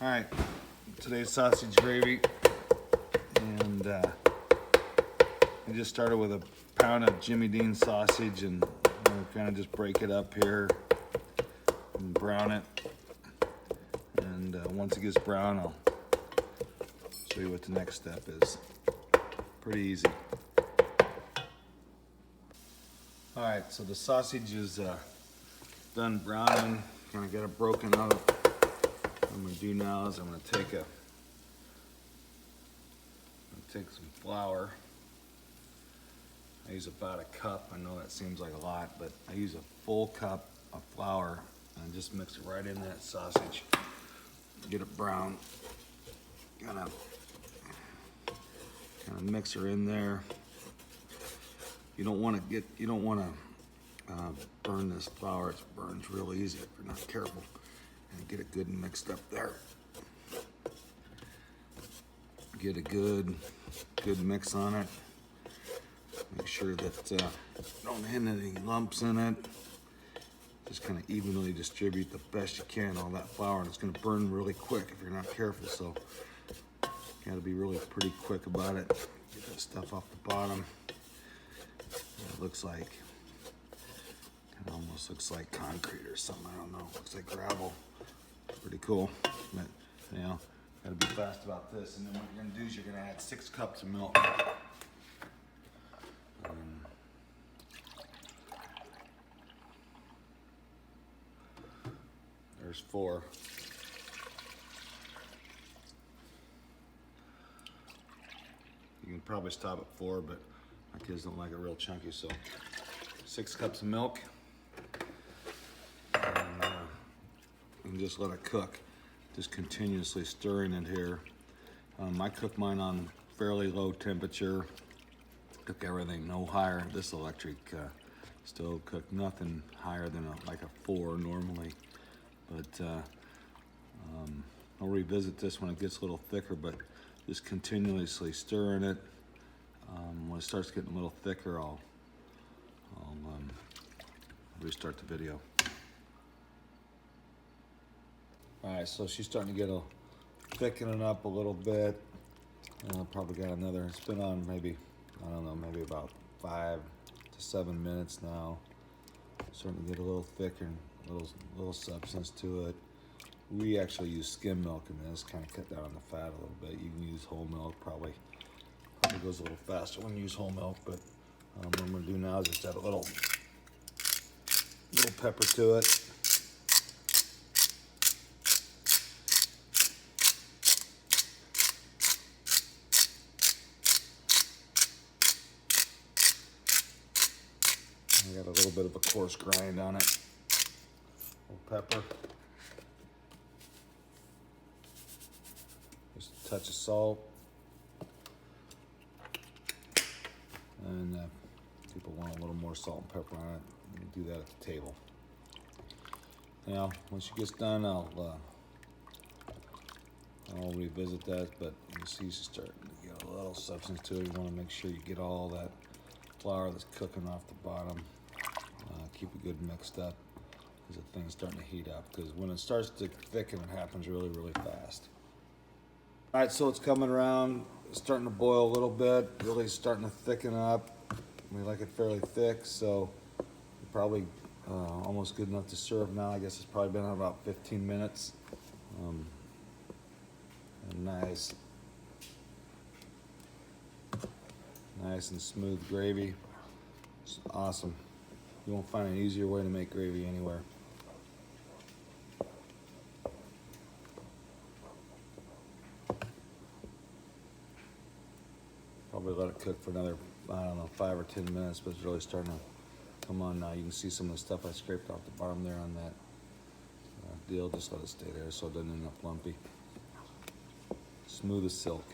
Alright, today's sausage gravy, and I just started with a pound of Jimmy Dean sausage, and I'm kind of just break it up here and brown it, and once it gets brown I'll show you what the next step is. Pretty easy. Alright, so the sausage is done browning, kind of got it broken up. What I'm going to do now is I'm going to take some flour. I use about a cup. I know that seems like a lot, but I use a full cup of flour and just mix it right in that sausage. Get it brown. Kind of mix her in there. You don't want to burn this flour. It burns real easy if you're not careful. And get it good and mixed up there. Get a good mix on it. Make sure that don't hit any lumps in it. Just kind of evenly distribute the best you can all that flour, and it's going to burn really quick if you're not careful. So you got to be really pretty quick about it. Get that stuff off the bottom. It looks like, it almost looks like concrete or something. I don't know. Looks like gravel. Pretty cool, but you know, gotta be fast about this. And then what you're gonna do is you're gonna add 6 cups of milk. There's 4. You can probably stop at 4, but my kids don't like it real chunky, so 6 cups of milk. And just let it cook, just continuously stirring it here. I cook mine on fairly low temperature. Cook everything no higher. This electric stove cook nothing higher than like a 4 normally. But I'll revisit this when it gets a little thicker, but just continuously stirring it. When it starts getting a little thicker, I'll restart the video. Alright, so she's starting to get thickening up a little bit. Probably got another, it's been on maybe, I don't know, maybe about 5 to 7 minutes now. Starting to get a little thicker, little substance to it. We actually use skim milk in this, kind of cut down on the fat a little bit. You can use whole milk, probably goes a little faster when you use whole milk, but what I'm going to do now is just add a little pepper to it. I got a little bit of a coarse grind on it. A little pepper. Just a touch of salt. And people want a little more salt and pepper on it. You can do that at the table. Now, once she gets done, I'll revisit that, but you see she's starting to get a little substance to it. You want to make sure you get all that flour that's cooking off the bottom. Keep it good mixed up because the thing's starting to heat up. Because when it starts to thicken, it happens really, really fast. All right, so it's coming around, it's starting to boil a little bit, really starting to thicken up. We like it fairly thick, so probably almost good enough to serve now. I guess it's probably been about 15 minutes. And nice and smooth gravy. It's awesome. You won't find an easier way to make gravy anywhere. Probably let it cook for another, I don't know, 5 or 10 minutes, but it's really starting to come on now. You can see some of the stuff I scraped off the bottom there on that deal. Just let it stay there so it doesn't end up lumpy. Smooth as silk.